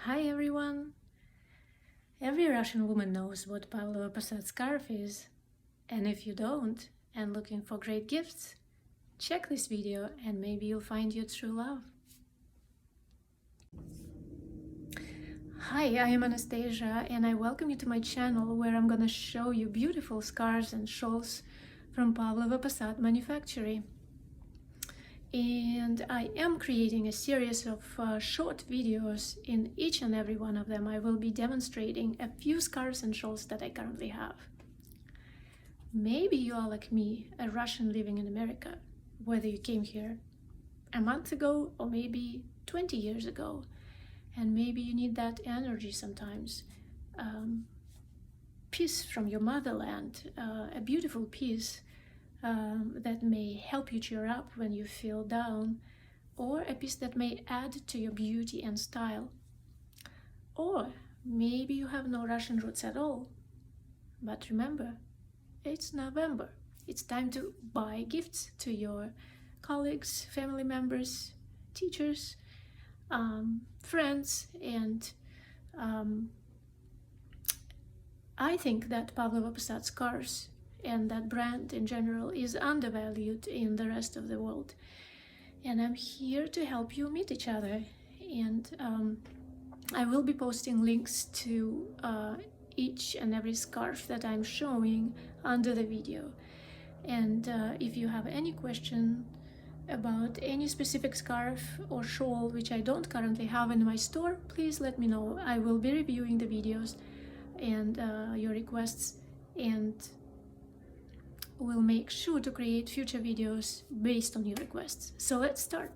Hi everyone! Every Russian woman knows what Pavlovo scarf is, and if you don't and looking for great gifts, check this video and maybe you'll find your true love. Hi, I am Anastasia and I welcome you to my channel where I'm gonna show you beautiful scarves and shawls from Pavlovo manufacturing. And I am creating a series of short videos. In each and every one of them I will be demonstrating a few scarves and shawls that I currently have. Maybe you are like me, a Russian living in America, whether you came here a month ago or maybe 20 years ago, and maybe you need that energy sometimes. Peace from your motherland, a beautiful peace that may help you cheer up when you feel down, or a piece that may add to your beauty and style. Or maybe you have no Russian roots at all. But remember, it's November. It's time to buy gifts to your colleagues, family members, teachers, friends, and I think that Pavlopposad scarves and that brand in general is undervalued in the rest of the world, and I'm here to help you meet each other. And I will be posting links to each and every scarf that I'm showing under the video. And if you have any question about any specific scarf or shawl which I don't currently have in my store, please let me know. I will be reviewing the videos and your requests, and we'll make sure to create future videos based on your requests. So let's start.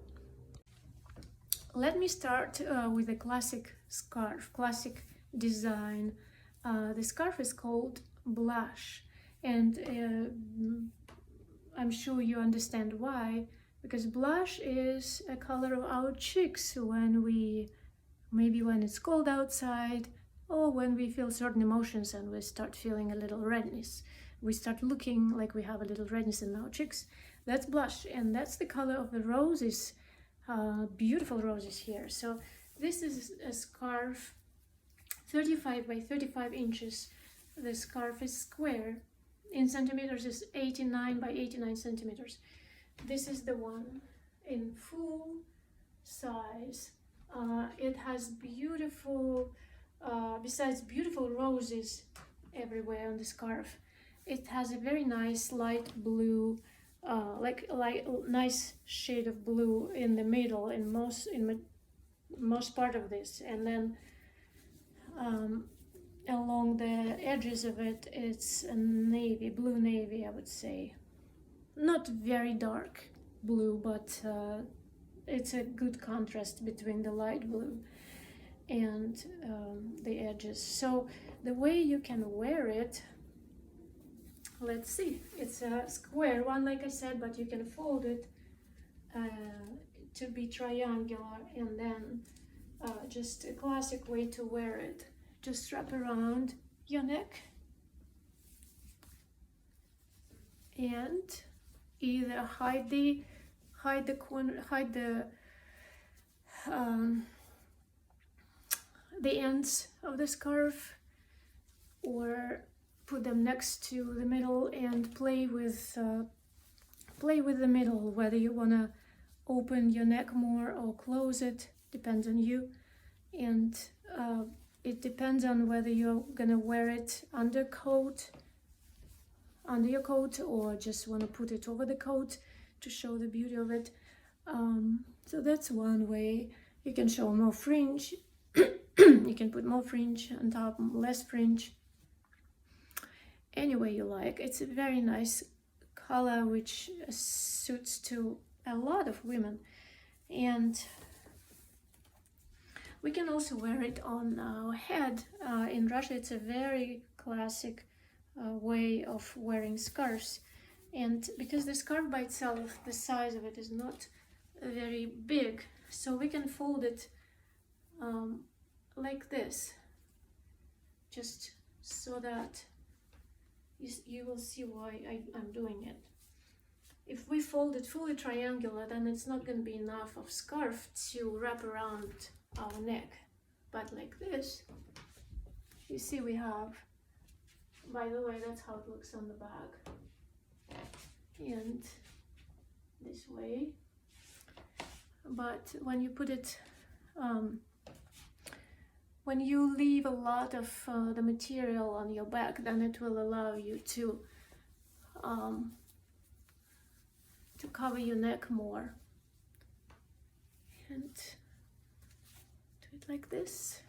Let me start with a classic scarf, classic design. The scarf is called blush, and I'm sure you understand why, because blush is a color of our cheeks when when it's cold outside, or when we feel certain emotions and we start feeling a little redness. We start looking like we have a little redness in our cheeks. That's blush, and that's the color of the roses, beautiful roses here. So this is a scarf, 35 by 35 inches. The scarf is square. In centimeters is 89 by 89 centimeters. This is the one in full size. It has beautiful, besides beautiful roses everywhere on the scarf, it has a very nice light blue, like nice shade of blue in the middle, in most part of this, and then along the edges of it, it's a navy, blue navy, I would say. Not very dark blue, but it's a good contrast between the light blue and the edges. So the way you can wear it, let's see, it's a square one, like I said, but you can fold it to be triangular, and then just a classic way to wear it. Just wrap around your neck and either hide the ends of the scarf, or put them next to the middle and play with the middle, whether you want to open your neck more or close it, depends on you. And it depends on whether you're gonna wear it under your coat, or just want to put it over the coat to show the beauty of it. So that's one way. You can show more fringe. You can put more fringe on top, less fringe, any way you like. It's a very nice color which suits to a lot of women, and we can also wear it on our head. In Russia it's a very classic way of wearing scarves, and because the scarf by itself, the size of it is not very big, so we can fold it like this, just so that you will see why I'm doing it. If we fold it fully triangular, then it's not going to be enough of scarf to wrap around our neck. But like this, you see we have, by the way, that's how it looks on the back. And this way. But when you put it, when you leave a lot of the material on your back, then it will allow you to cover your neck more. And do it like this.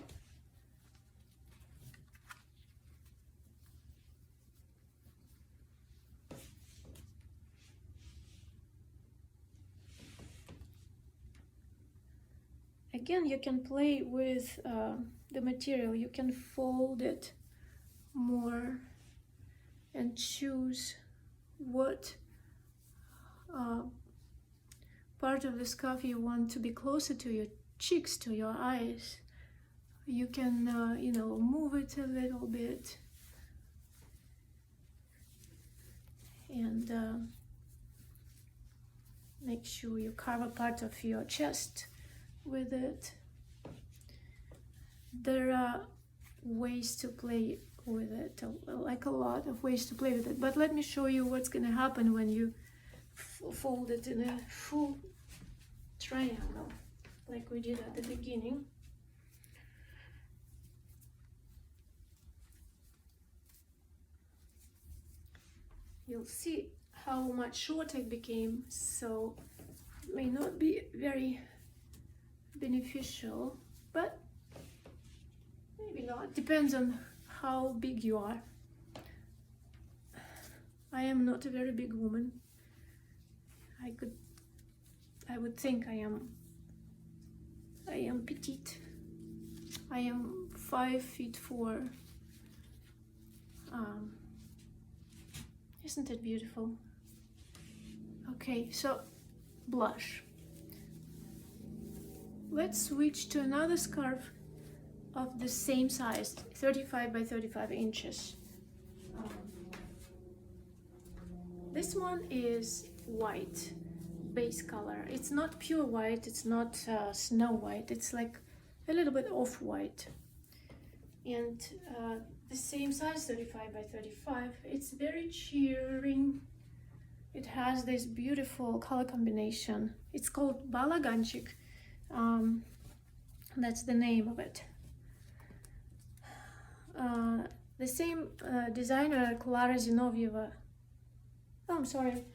Again, you can play with the material. You can fold it more and choose what part of the scarf you want to be closer to your cheeks, to your eyes. You can, you know, move it a little bit and make sure you cover part of your chest with it. There are ways to play with it, like a lot of ways to play with it, but let me show you what's going to happen when you fold it in a full triangle like we did at the beginning. You'll see how much shorter it became, so it may not be very beneficial, but maybe not. Depends on how big you are. I am not a very big woman. I would think I am petite. I am 5'4". Isn't it beautiful? Okay, so blush. Let's switch to another scarf of the same size, 35 by 35 inches. This one is white base color. It's not pure white, it's not snow white, it's like a little bit off-white. And the same size, 35 by 35. It's very cheering. It has this beautiful color combination. It's called Balaganchik. That's the name of it. The same designer, Clara Zinovieva. Oh, I'm sorry.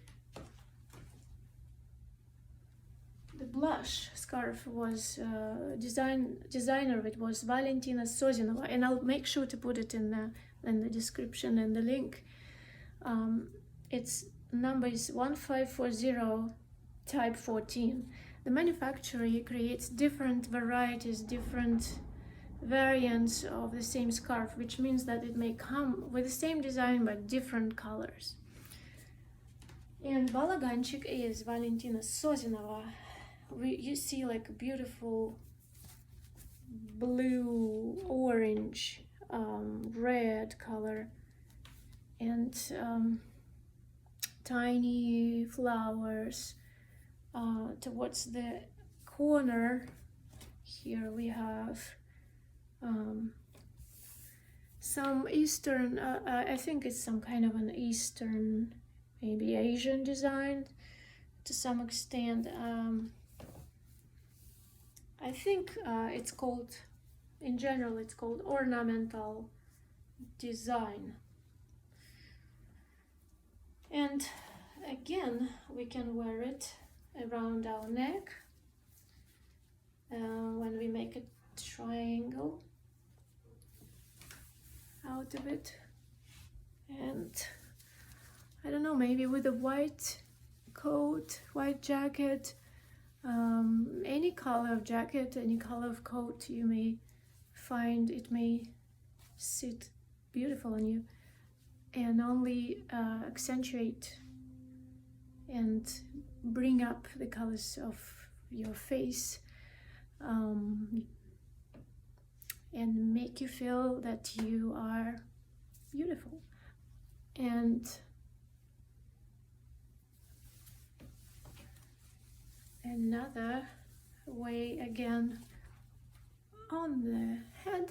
The blush scarf was designer of it was Valentina Sozinova, and I'll make sure to put it in the description and the link. Its number is 1540 type 14. The manufacturer creates different varieties, different variants of the same scarf, which means that it may come with the same design but different colors. And Balaganchik is Valentina Sozinova. You see like a beautiful blue, orange, red color, and tiny flowers. Towards the corner here we have some Eastern, I think it's some kind of an Eastern, maybe Asian design to some extent. I think it's called, in general, it's called ornamental design. And again, we can wear it around our neck when we make a triangle out of it. And I don't know, maybe with a white coat, white jacket, any color of jacket, any color of coat you may find, it may sit beautiful on you and only accentuate and bring up the colors of your face, and make you feel that you are beautiful. And another way, again, on the head.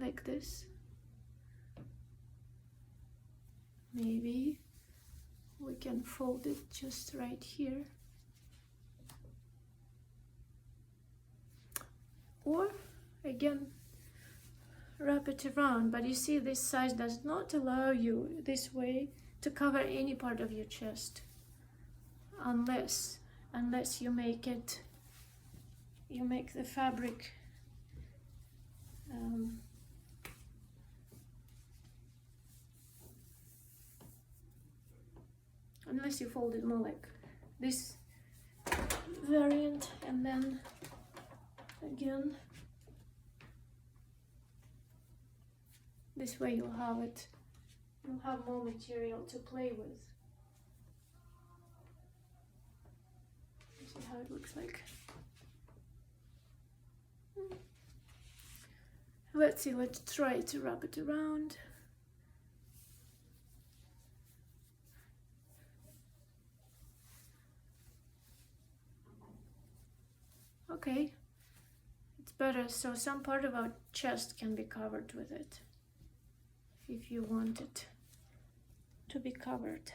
Like this. Maybe we can fold it just right here. Or again, wrap it around, but you see this size does not allow you this way to cover any part of your chest unless you make the fabric unless you fold it more like this variant, and then again this way you'll have more material to play with. See how it looks like. Let's see, let's try to wrap it around. Okay, it's better, so some part of our chest can be covered with it if you want it to be covered.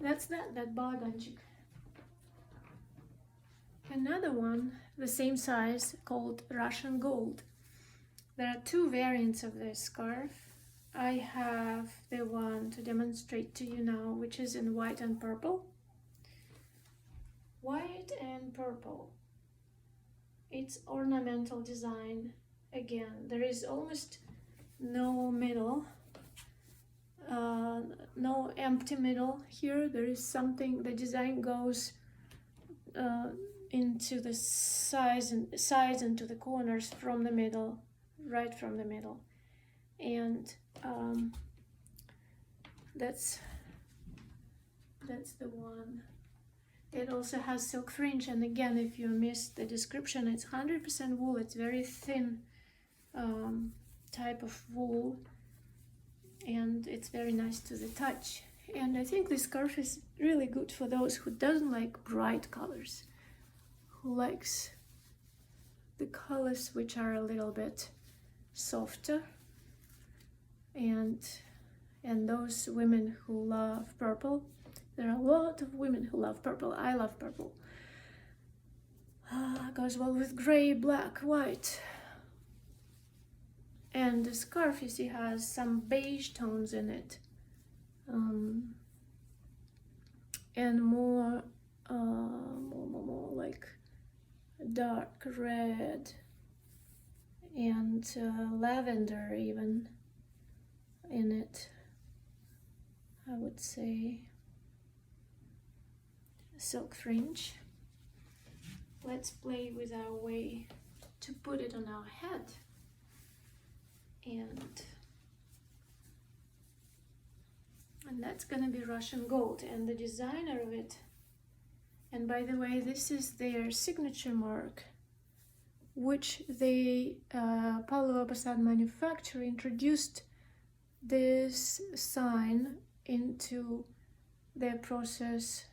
That's that Balaganchik. Another one, the same size, called Russian Gold. There are two variants of this scarf. I have the one to demonstrate to you now, which is in white and purple. White and purple. It's ornamental design. Again, there is almost no middle. No empty middle here. There is something, the design goes into the sides and to the corners from the middle, right from the middle, and that's the one. It also has silk fringe, and again, if you missed the description, it's 100% wool. It's very thin type of wool, and it's very nice to the touch. And I think this scarf is really good for those who doesn't like bright colors, who likes the colors which are a little bit softer, and those women who love purple. There are a lot of women who love purple. I love purple. Goes well with gray, black, white. And the scarf, you see, has some beige tones in it, and more like dark red and lavender even in it, I would say. Silk fringe. Let's play with our way to put it on our head. And that's gonna be Russian Gold, and the designer of it, and by the way, this is their signature mark, which the Pavlovo manufacturer introduced this sign into their process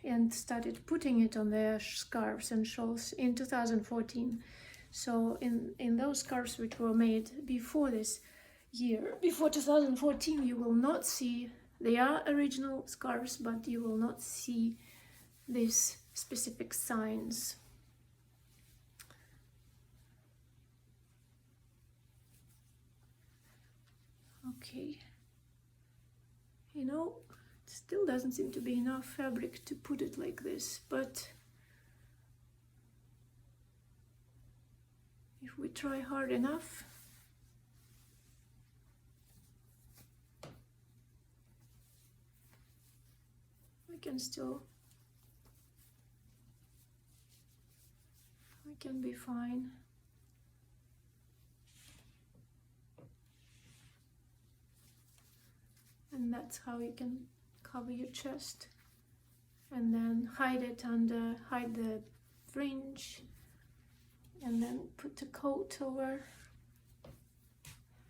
and started putting it on their scarves and shawls in 2014. So in those scarves which were made before this year, before 2014, you will not see, they are original scarves, but you will not see these specific signs. Okay, you know, it still doesn't seem to be enough fabric to put it like this, but if we try hard enough, we can be fine. and that's how you can cover your chest. And then hide the fringe, and then put the coat over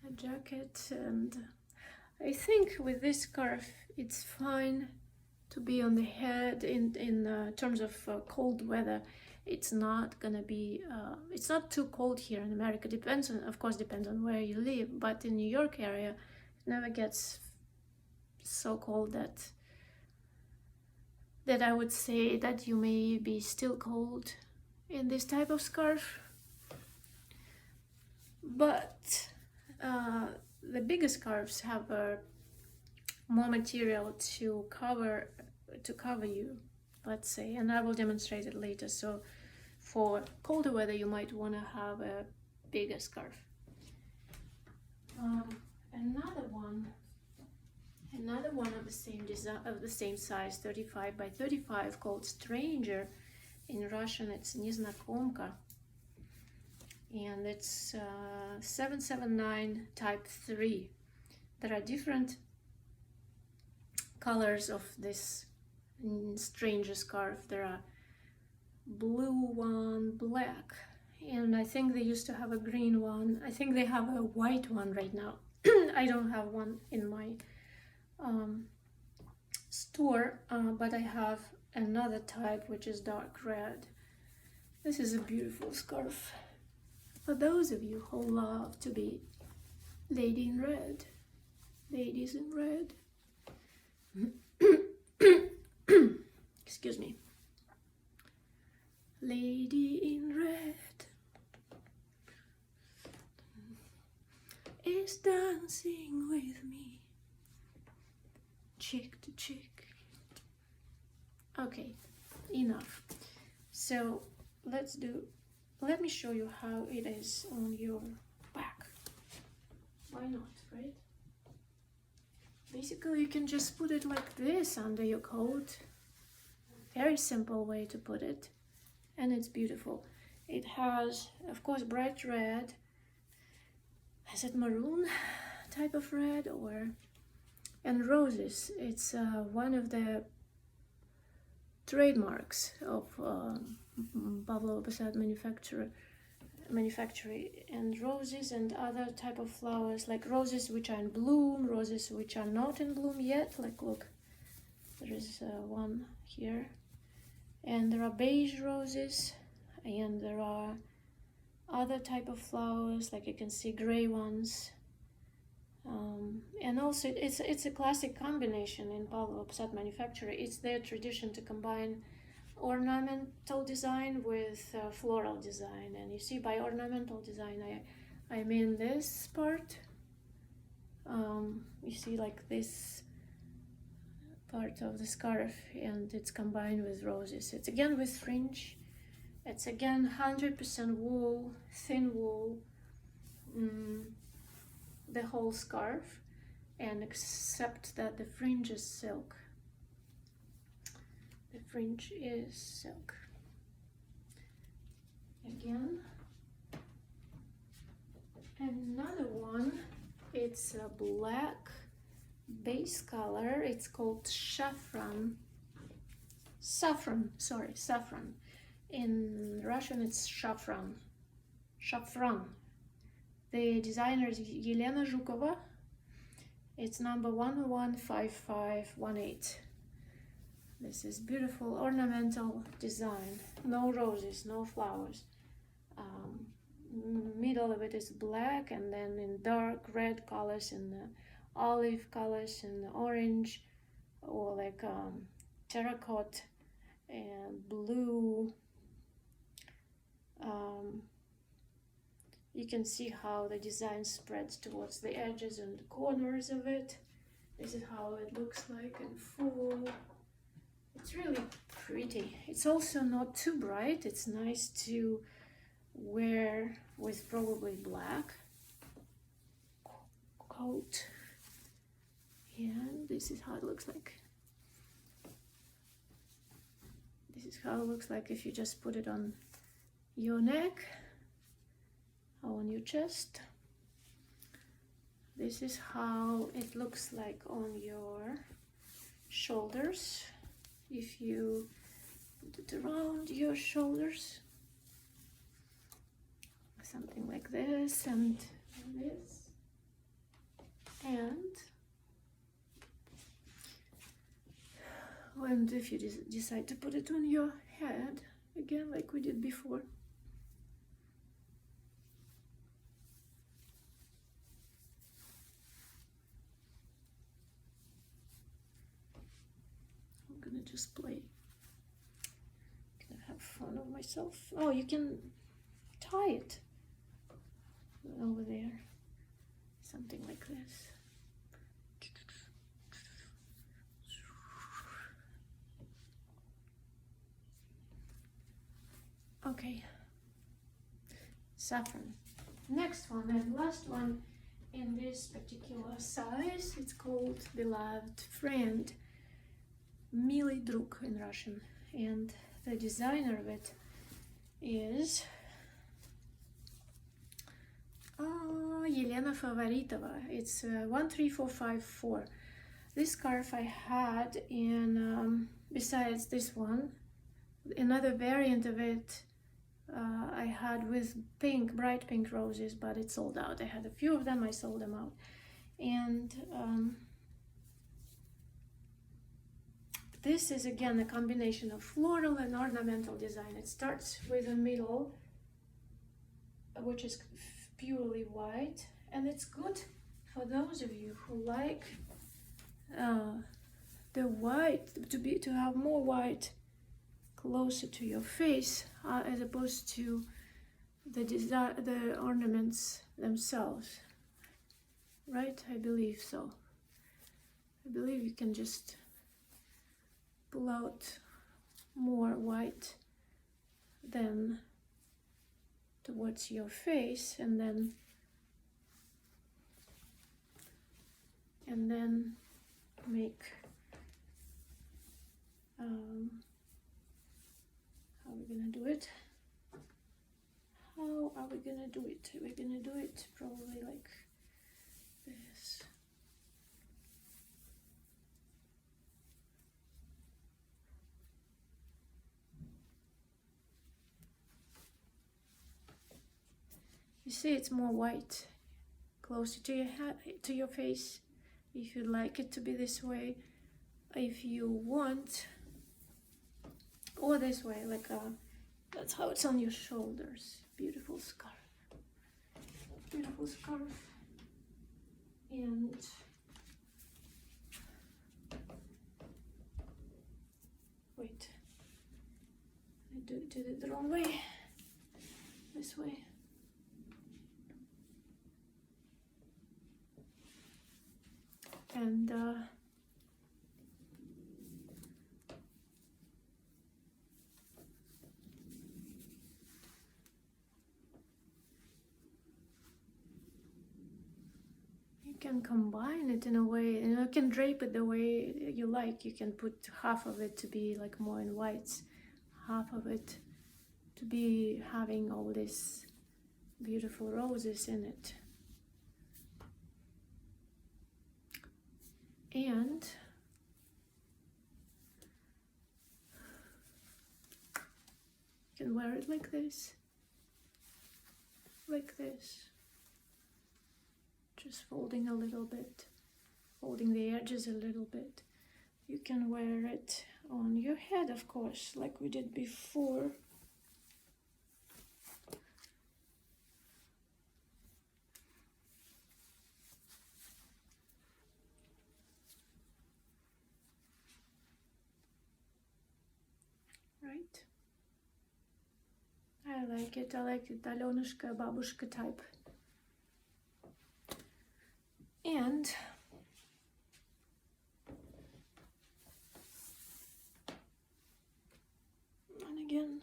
a jacket. And I think with this scarf it's fine to be on the head in terms of cold weather. It's not gonna be it's not too cold here in America. Depends on where you live, but in New York area it never gets so cold that I would say that you may be still cold in this type of scarf. But the bigger scarves have more material to cover you, let's say, and I will demonstrate it later. So for colder weather you might want to have a bigger scarf. Another one of the same design, of the same size, 35 by 35, called Stranger. In Russian it's Neznakомка, and it's 779 type 3. There are different colors of this Stranger scarf. There are blue one, black, and I think they used to have a green one. I think they have a white one right now. I don't have one in my store, but I have another type which is dark red. This is a beautiful scarf for those of you who love to be ladies in red. Excuse me. Lady in red is dancing with me, cheek to cheek. Okay, enough. So let me show you how it is on your back. Why not, right? Basically you can just put it like this under your coat. Very simple way to put it, and it's beautiful. It has, of course, bright red. Is it maroon type of red, and roses? It's one of the trademarks of Pavlopposad manufacturing, and roses and other type of flowers, like roses which are in bloom, roses which are not in bloom yet. Like, look, there is one here, and there are beige roses, and there are other type of flowers, like you can see gray ones, and also it's a classic combination in Pavlovo manufacturing. It's their tradition to combine ornamental design with floral design. And you see, by ornamental design I mean this part. You see, like this part of the scarf, and it's combined with roses. It's again with fringe. It's again 100% wool, thin wool, the whole scarf, and except that the fringe is silk. The fringe is silk. Again, another one, it's a black base color. It's called Saffron. In Russian it's Shafran. The designer is Elena Zhukova. It's number 115518. This is beautiful ornamental design. No roses, no flowers. Middle of it is black, and then in dark red colors, and olive colors, and orange, or like terracotta and blue. You can see how the design spreads towards the edges and the corners of it. This is how it looks like in full. It's really pretty. It's also not too bright. It's nice to wear with probably black coat. And this is how it looks like. This is how it looks like if you just put it on your neck or on your chest. this is how it looks like on your shoulders. If you put it around your shoulders, something like this and this, and if you decide to put it on your head, again like we did before. I'm gonna just play, gonna have fun of myself. Oh, you can tie it over there, something like this. Okay, Saffron. Next one and last one in this particular size, it's called Beloved Friend, Милый Друг in Russian, and the designer of it is Elena Favoritova. It's 13454. This scarf I had in, besides this one, another variant of it I had with pink, bright pink roses, but it sold out. I had a few of them, I sold them out. And this is again a combination of floral and ornamental design. It starts with a middle, which is purely white, and it's good for those of you who like the white to have more white closer to your face, as opposed to the ornaments themselves, right? I believe so. I believe you can just pull out more white than towards your face, and then make how are we gonna do it? How are we gonna do it? We're gonna do it probably like this. You see, it's more white, closer to your head, to your face. If you'd like it to be this way, if you want, or this way, like that's how it's on your shoulders. Beautiful scarf, beautiful scarf. And wait, I did it the wrong way. This way. And you can combine it in a way, and you can drape it the way you like. You can put half of it to be like more in whites, half of it to be having all these beautiful roses in it. And you can wear it like this, just folding a little bit, folding the edges a little bit. You can wear it on your head, of course, like we did before. Right? I like it Alenушка, Бабушка type. And again,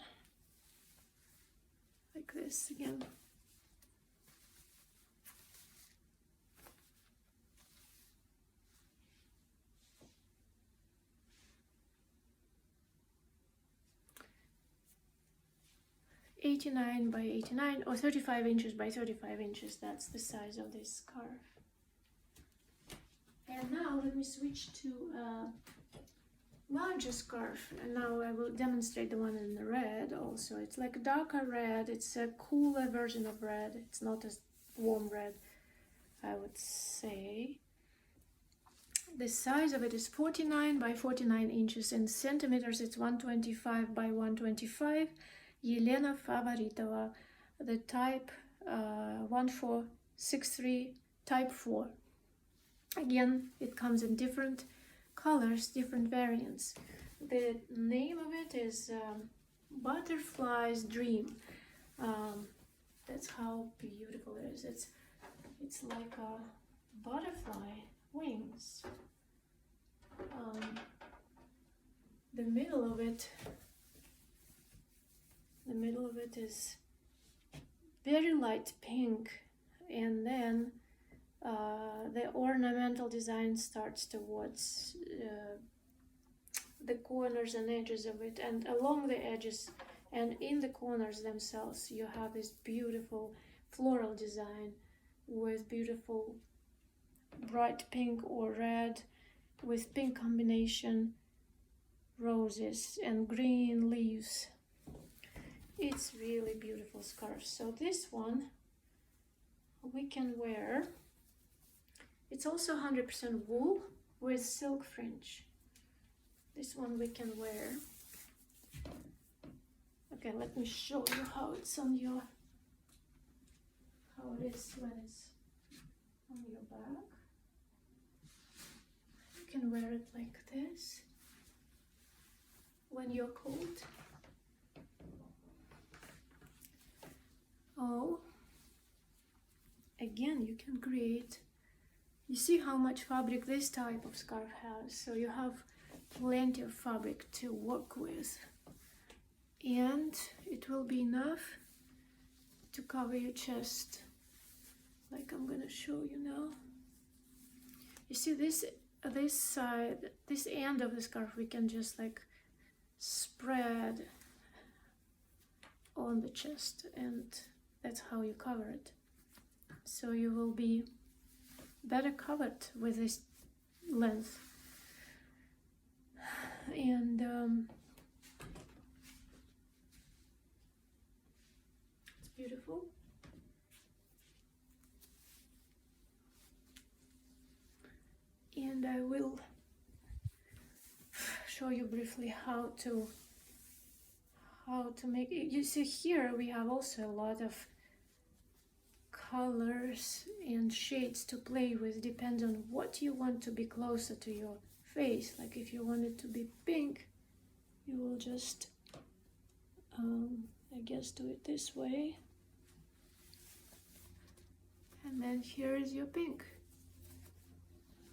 like this again. (89 by 89) or 35 inches by 35 inches. That's the size of this scarf. And now let me switch to a larger scarf, and now I will demonstrate the one in the red also. It's like a darker red, it's a cooler version of red, it's not as warm red, I would say. The size of it is 49 by 49 inches. In centimeters it's 125 by 125. Elena Favoritova, the type 1463, type 4. Again, it comes in different colors, different variants. The name of it is Butterfly's Dream. That's how beautiful it is. It's like a butterfly wings. The middle of it is very light pink, and then the ornamental design starts towards the corners and edges of it, and along the edges and in the corners themselves you have this beautiful floral design with beautiful bright pink or red with pink combination roses and green leaves. It's really beautiful scarf. So this one we can wear. It's also 100% wool with silk fringe. This one we can wear. Okay, let me show you how it's on your, how it is when it's on your back. You can wear it like this when you're cold. Oh, again, you can create. You see how much fabric this type of scarf has, so you have plenty of fabric to work with, and it will be enough to cover your chest, like I'm gonna show you now. You see this side, this end of the scarf, we can just like spread on the chest, and that's how you cover it. So you will be better covered with this length. And it's beautiful. And I will show you briefly how to make it. You see here we have also a lot of colors and shades to play with, depends on what you want to be closer to your face. Like if you want it to be pink, you will just I guess do it this way, and then here is your pink,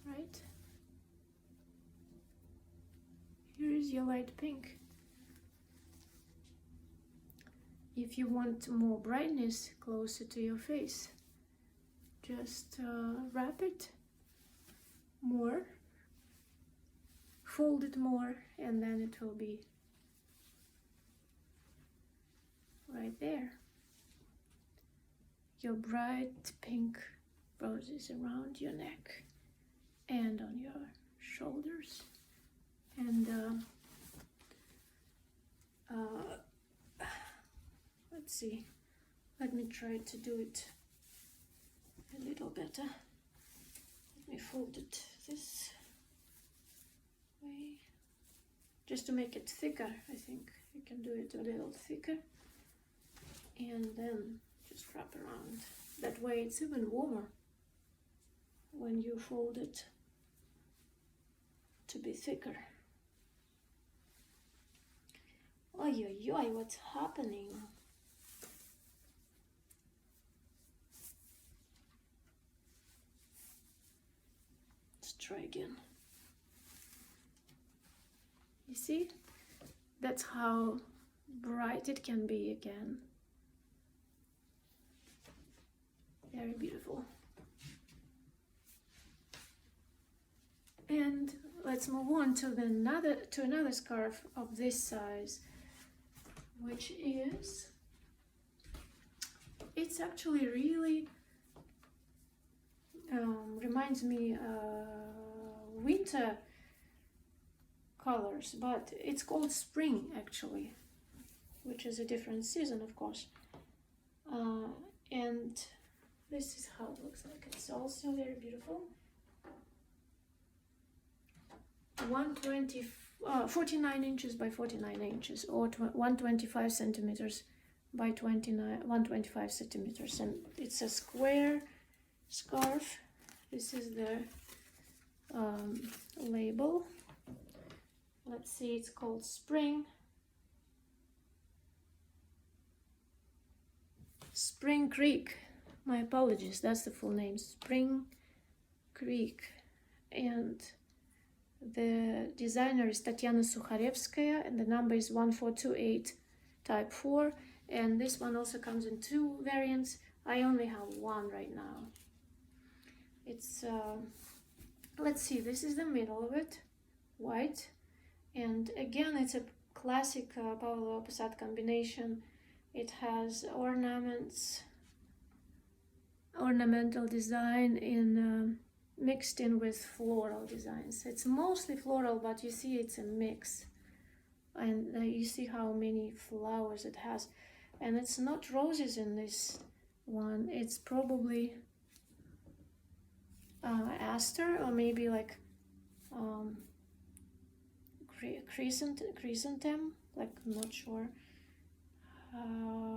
right? Here is your light pink. If you want more brightness closer to your face, just wrap it more, fold it more, and then it will be right there. Your bright pink roses around your neck and on your shoulders. And let's see, let me try to do it a little better. Let me fold it this way, just to make it thicker. I think you can do it a little thicker, and then just wrap around. That way it's even warmer when you fold it to be thicker. Oi, oi, oi, what's happening? Let's try again. You see? That's how bright it can be again. Very beautiful. And let's move on to another scarf of this size, which is, it's actually really reminds me winter colors, but it's called spring actually, which is a different season, of course. And this is how it looks like. It's also very beautiful. 49 inches by 49 inches, or 125 centimeters by 125 centimeters, and it's a square scarf. This is the label. Let's see, it's called Spring Creek. My apologies, that's the full name, Spring Creek. And the designer is Tatyana Sukharevskaya, and the number is 1428 type 4. And this one also comes in 2 variants. I only have one right now. It's let's see, this is the middle of it, white, and again it's a classic Pavlovo-Posad combination. It has ornamental design in mixed in with floral designs. It's mostly floral, but you see it's a mix, and you see how many flowers it has. And it's not roses in this one, it's probably aster, or maybe like chrysanthemum, like I'm not sure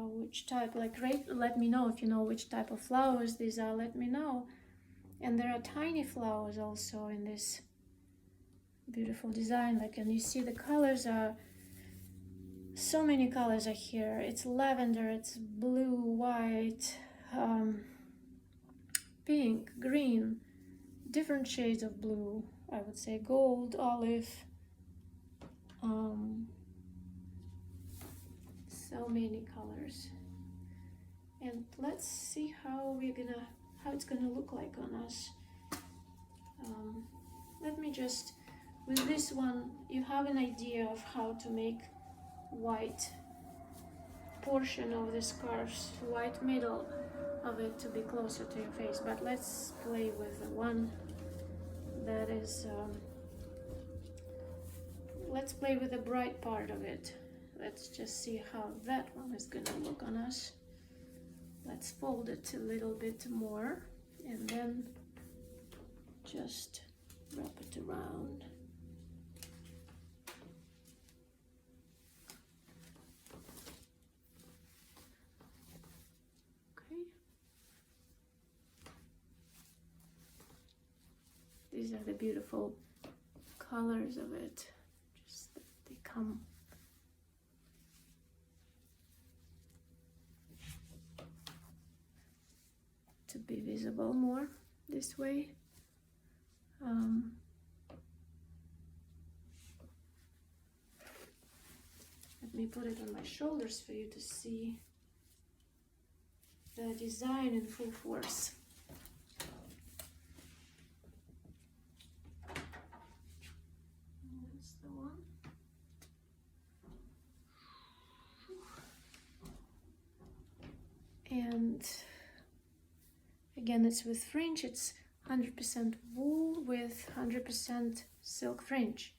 which type. Like let me know if you know which type of flowers these are, let me know. And there are tiny flowers also in this beautiful design, like, and you see the colors are, so many colors are here. It's lavender, it's blue, white, pink, green, different shades of blue, I would say, gold, olive, so many colors. And let's see how it's gonna look like on us. Let me just, with this one, you have an idea of how to make white portion of the scarves, white middle of it, to be closer to your face. But let's play with the one that is let's play with the bright part of it. Let's just see how that one is gonna look on us. Let's fold it a little bit more and then just wrap it around. Okay. These are the beautiful colors of it. Just that they come to be visible more this way. Let me put it on my shoulders for you to see the design in full force. That's the one. And again, it's with fringe. It's 100% wool with 100% silk fringe.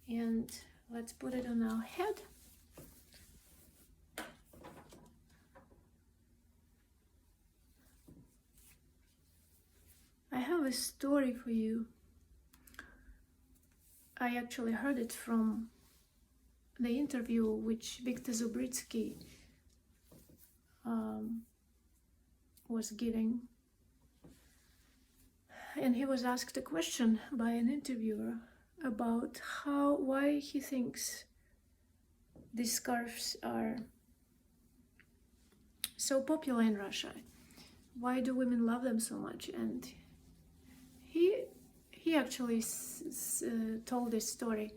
And let's put it on our head. I have a story for you. I actually heard it from the interview which Viktor Zubritsky was giving. And he was asked a question by an interviewer about why he thinks these scarves are so popular in Russia. Why do women love them so much? And he actually told this story.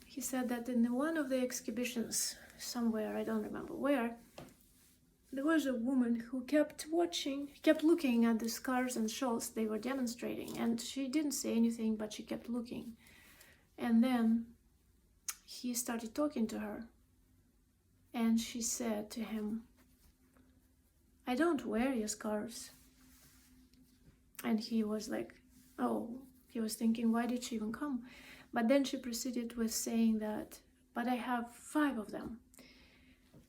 He said that in one of the exhibitions somewhere, I don't remember where, there was a woman who kept looking at the scarves and shawls they were demonstrating, and she didn't say anything, but she kept looking. And then he started talking to her, and she said to him, "I don't wear your scarves." And he was like, "Oh, he was thinking, why did she even come? But then she proceeded with saying that, but I have 5 of them.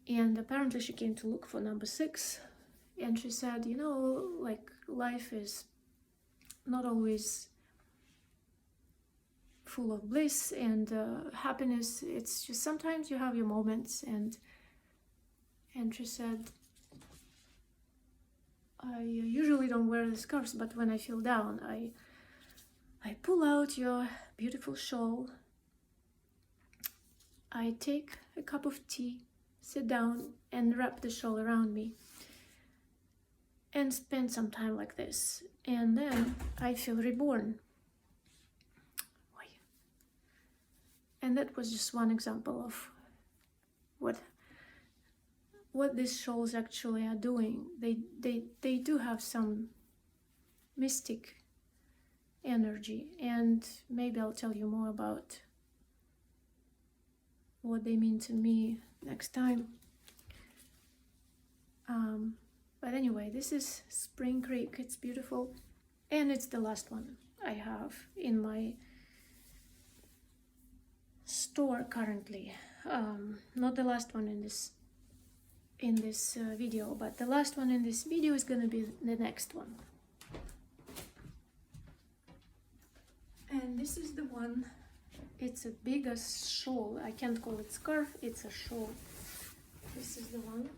And apparently she came to look for number 6. And she said, you know, like, life is not always full of bliss and happiness. It's just sometimes you have your moments. And she said, I usually don't wear the scarves, but when I feel down, I pull out your beautiful shawl. I take a cup of tea, sit down and wrap the shawl around me and spend some time like this. And then I feel reborn. And that was just one example of what these shawls actually are doing. They do have some mystic energy, and maybe I'll tell you more about what they mean to me next time. But anyway, this is Spring Creek. It's beautiful, and it's the last one I have in my store currently. Not the last one in this video, but the last one in this video is gonna be the next one. And this is the one. It's a bigger shawl. I can't call it scarf, it's a shawl. This is the one.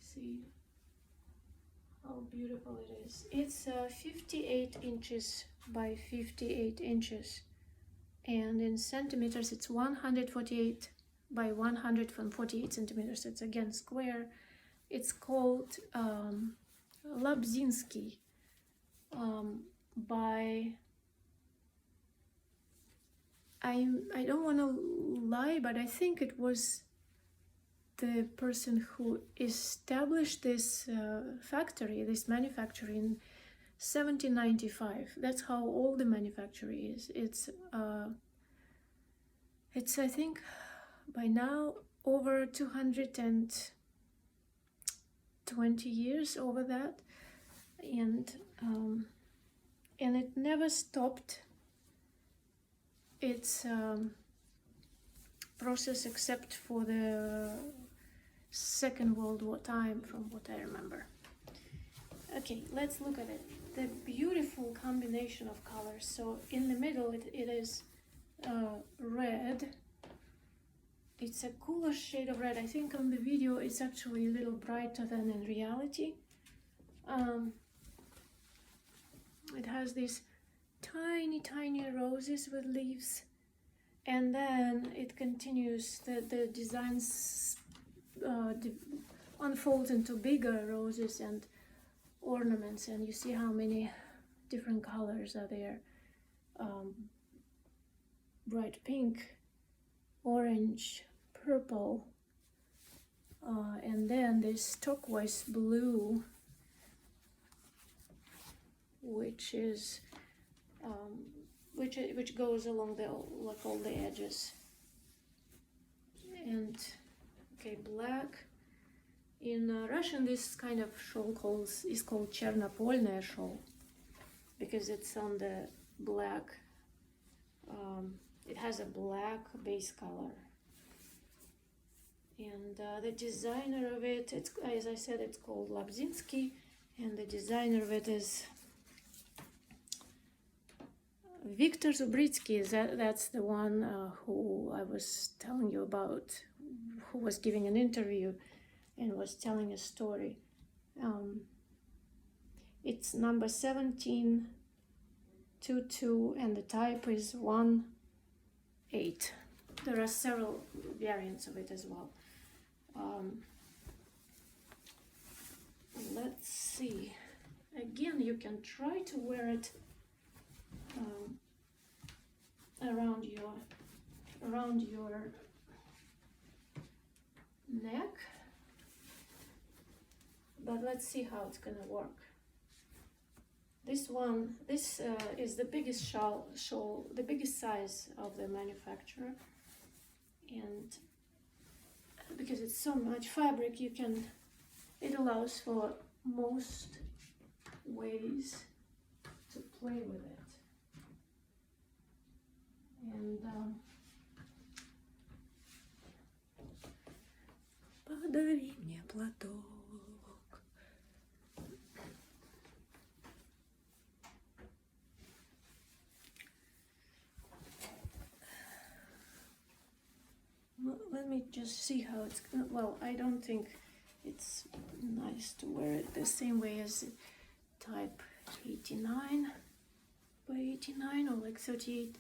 See how beautiful it is. It's 58 inches by 58 inches. And in centimeters, it's 148 by 148 centimeters. It's again square. It's called Labzinski by, I don't want to lie, but I think it was the person who established this factory, this manufacturing, in 1795. That's how old the manufacturer is. It's I think by now over 220 years over that, and it never stopped its process except for the Second World War time, from what I remember. Okay, let's look at it. The beautiful combination of colors. So in the middle it is red. It's a cooler shade of red. I think on the video it's actually a little brighter than in reality. It has these tiny roses with leaves, and then it continues, the designs unfold into bigger roses and ornaments, and you see how many different colors are there. Bright pink, orange, purple, and then this turquoise blue, which is which goes along all the edges. And okay, black. In Russian, this kind of shawl is called chernopolная shawl because it's on the black. It has a black base color. And the designer of it, it's, as I said, it's called Labzinski, and the designer of it is Viktor Zubritsky. That's the one who I was telling you about, who was giving an interview and was telling a story. It's number 1722, and the type is 1-8. There are several variants of it as well. Let's see. Again, you can try to wear it around your neck, but let's see how it's gonna work. This is the biggest shawl, the biggest size of the manufacturer, and because it's so much fabric, it allows for most ways to play with it. And подари мне платок. Let me just see how it's gonna, well, I don't think it's nice to wear it the same way as type 89 by 89 or like 38,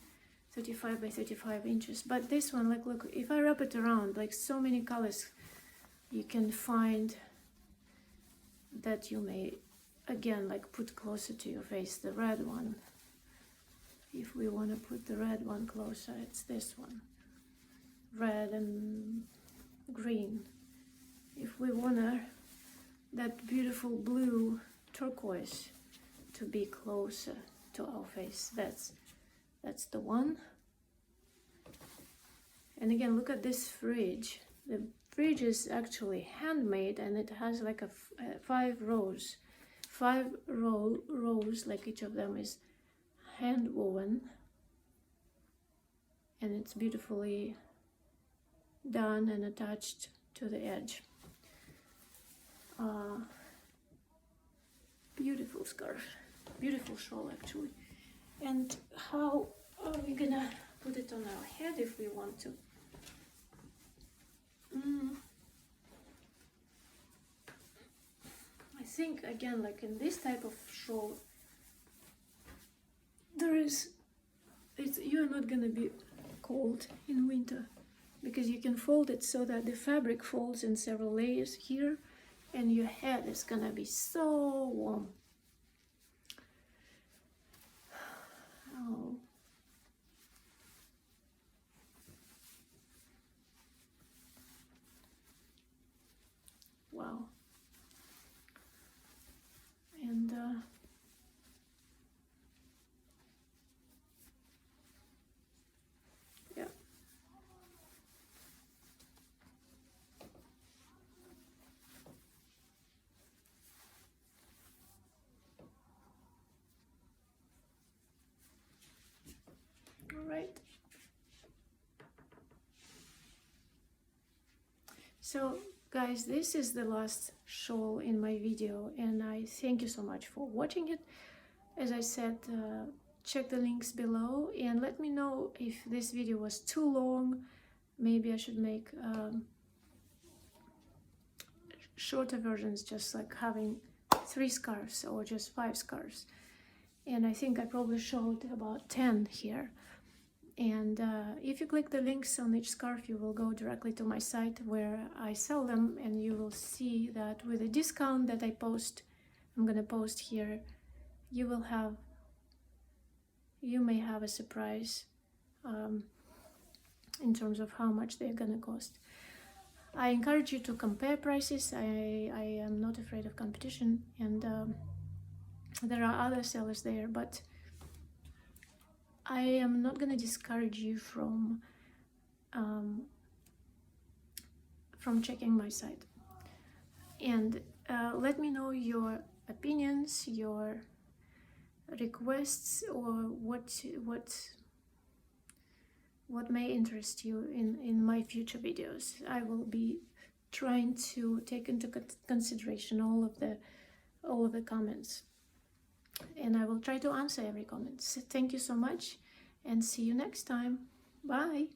35 by 35 inches. But this one, like, look, if I wrap it around, like so many colors you can find that you may, again, like put closer to your face. The red one, if we want to put the red one closer, it's this one. Red and green. If we wanna that beautiful blue turquoise to be closer to our face, that's the one. And again, look at this fridge. The fridge is actually handmade, and it has like a 5 rows, rows, like each of them is hand woven, and it's beautifully done and attached to the edge. Beautiful scarf, beautiful shawl actually. And how are we gonna put it on our head if we want to? I think again, like in this type of shawl, you're not gonna be cold in winter, because you can fold it so that the fabric folds in several layers here, and your head is gonna be so warm. Oh. Wow. And yeah. Right. So guys, this is the last shawl in my video, and I thank you so much for watching it. As I said, check the links below and let me know if this video was too long. Maybe I should make shorter versions, just like having 3 scarves or just 5 scarves. And I think I probably showed about 10 here. And if you click the links on each scarf, you will go directly to my site where I sell them, and you will see that with a discount that I'm gonna post here, you may have a surprise in terms of how much they're gonna cost. I encourage you to compare prices. I am not afraid of competition, and there are other sellers there, but I am not going to discourage you from checking my site. And let me know your opinions, your requests, or what may interest you in my future videos. I will be trying to take into consideration all of the comments, and I will try to answer every comment. So thank you so much, and see you next time. Bye.